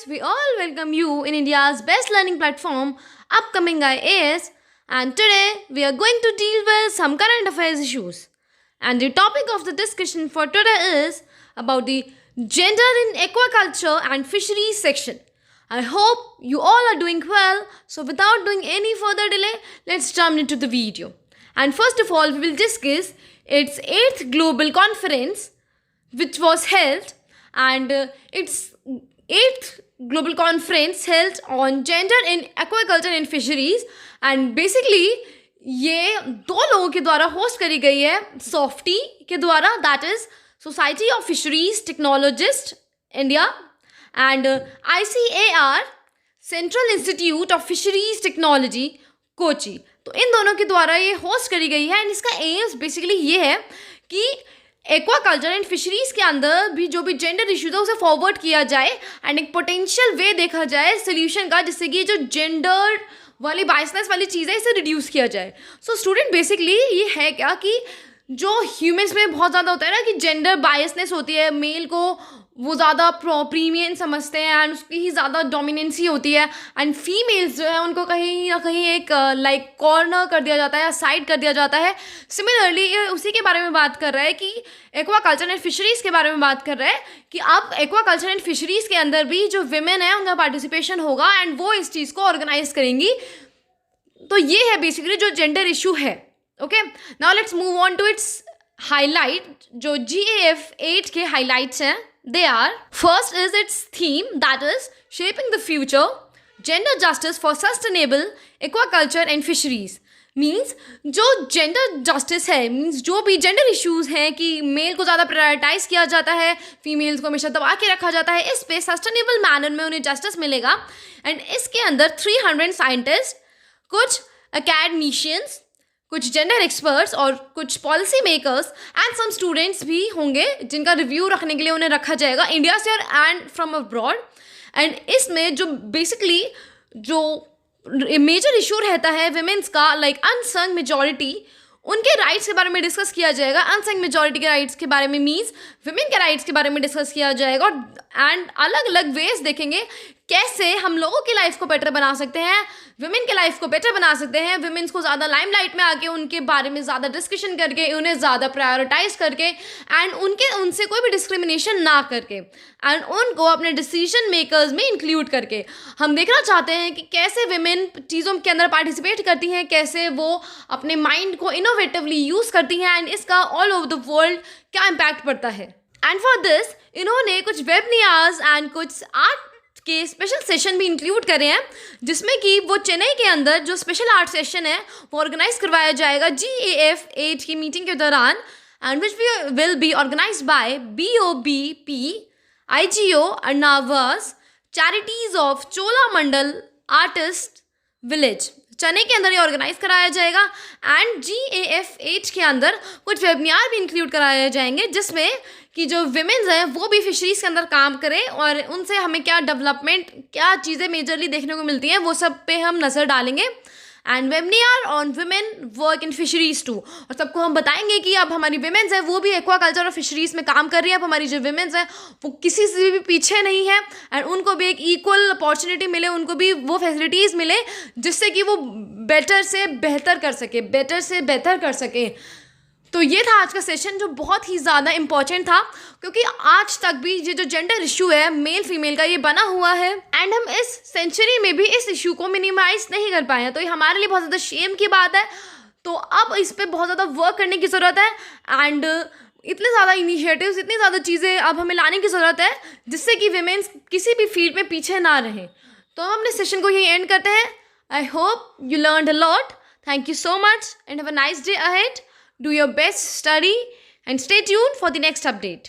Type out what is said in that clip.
we all welcome you in India's best learning platform, Upcoming IAS, and today we are going to deal with some current affairs issues. And the topic of the discussion for today is about the gender in aquaculture and fisheries section. I hope you all are doing well, so without doing any further delay, let's jump into the video. And first of all, we will discuss its 8th global conference, which was held, and its 8th global conference held on gender in aquaculture and fisheries. And basically ये दो लोगों के द्वारा host करी गई है softy के द्वारा, that is society of fisheries technologist India, and ICAR central institute of fisheries technology Kochi. तो इन दोनों के द्वारा ये होस्ट करी गई है एंड इसका एम्स बेसिकली ये है कि एक्वाकल्चर एंड फिशरीज के अंदर भी जो भी जेंडर इश्यूज है उसे फॉरवर्ड किया जाए एंड एक पोटेंशियल वे देखा जाए सोल्यूशन का, जिससे कि जो जेंडर वाली बायसनेस वाली चीज़ है इसे रिड्यूस किया जाए. सो स्टूडेंट बेसिकली ये है क्या कि जो ह्यूमन्स में बहुत ज़्यादा होता है ना कि जेंडर बायसनेस होती है, मेल को वो ज़्यादा प्रीमियन समझते हैं एंड उसकी ही ज़्यादा डोमिनेंसी होती है, एंड फीमेल्स जो है उनको कहीं ना कहीं एक लाइक कॉर्नर कर दिया जाता है या साइड कर दिया जाता है. सिमिलरली ये उसी के बारे में बात कर रहा है कि एक्वाकल्चर एंड फिशरीज़ के बारे में बात कर रहा है कि अब एक्वाकल्चर एंड फिशरीज़ के अंदर भी जो विमेन है उनका पार्टिसिपेशन होगा एंड वो इस चीज़ को ऑर्गेनाइज करेंगी. तो ये है बेसिकली जो जेंडर इशू है. Okay, now let's move on to its highlight. जो GAF 8 के हाईलाइट्स हैं, they are, first is its theme, that is shaping the future, gender justice for sustainable aquaculture and fisheries. Means जो gender justice है, means जो भी gender issues हैं कि mail को ज़्यादा प्रायोरिटाइज किया जाता है, फीमेल्स को हमेशा दबा के रखा जाता है, इस पे सस्टेनेबल मैनर में उन्हें जस्टिस मिलेगा. एंड इसके अंदर 300 साइंटिस्ट, कुछ एकेडमिशियंस, कुछ जेंडर एक्सपर्ट्स और कुछ policy makers and some students भी होंगे जिनका रिव्यू रखने के लिए उन्हें रखा जाएगा इंडिया से एंड फ्रॉम अब्रॉड. एंड इसमें जो बेसिकली जो मेजर इशू रहता है विमेंस का, लाइक अनसंग मेजॉरिटी, उनके राइट्स के बारे में डिस्कस किया जाएगा. अनसंग मेजॉरिटी के राइट्स के बारे में मीन्स विमेन के राइट्स के बारे में डिस्कस किया जाएगा एंड अलग अलग वेज देखेंगे कैसे हम लोगों की लाइफ को बेटर बना सकते हैं, विमेन के लाइफ को बेटर बना सकते हैं, विमेन्स को ज़्यादा लाइमलाइट में आके उनके बारे में ज़्यादा डिस्कशन करके, उन्हें ज़्यादा प्रायोरिटाइज करके एंड उनसे कोई भी डिस्क्रिमिनेशन ना करके एंड उनको अपने डिसीजन मेकर्स में इंक्लूड करके. हम देखना चाहते हैं कि कैसे विमेन चीज़ों के अंदर पार्टिसिपेट करती हैं, कैसे वो अपने माइंड को इनोवेटिवली यूज़ करती हैं एंड इसका ऑल ओवर द वर्ल्ड क्या इम्पैक्ट पड़ता है. एंड फॉर दिस इन्होंने कुछ वेबिनार्स एंड कुछ आर्ट के स्पेशल सेशन भी इंक्लूड करे हैं, जिसमें कि वो चेन्नई के अंदर जो स्पेशल आर्ट सेशन है वो ऑर्गेनाइज करवाया जाएगा GAF 8 की मीटिंग के दौरान, and which will be organize by BOBP IGO अर्नावास charities of Cholamandal artist village. Chennai के अंदर ये ऑर्गेनाइज कराया जाएगा एंड GAF 8 के अंदर कुछ वेबिनार भी इंक्लूड कराए जाएंगे, जिसमें कि जो विमेन्स हैं वो भी फिशरीज़ के अंदर काम करें और उनसे हमें क्या डेवलपमेंट, क्या चीज़ें मेजरली देखने को मिलती हैं, वो सब पे हम नज़र डालेंगे. And webinar on women work in fisheries too, और सबको हम बताएंगे कि अब हमारी विमेन्स हैं वो भी एक्वाकल्चर और फिशरीज़ में काम कर रही है. अब हमारी जो विमेन्स हैं वो किसी से भी पीछे नहीं है एंड उनको भी एक इक्वल अपॉर्चुनिटी मिले, उनको भी वो फैसिलिटीज़ मिले जिससे कि वो बेटर से बेहतर कर सके. तो ये था आज का सेशन जो बहुत ही ज़्यादा इम्पॉर्टेंट था, क्योंकि आज तक भी ये जो जेंडर इशू है मेल फीमेल का ये बना हुआ है एंड हम इस सेंचुरी में भी इस इशू को मिनिमाइज नहीं कर पाए हैं. तो ये हमारे लिए बहुत ज़्यादा शेम की बात है. तो अब इस पर बहुत ज़्यादा वर्क करने की ज़रूरत है एंड इतने ज़्यादा इनिशिएटिव्स, इतनी ज़्यादा चीज़ें अब हमें लाने की ज़रूरत है जिससे कि विमेन्स किसी भी फील्ड में पीछे ना रहें. तो हम अपने सेशन को यही एंड करते हैं. I hope you learned a lot. Thank you so much and have a nice day ahead. Do your best, study and stay tuned for the next update.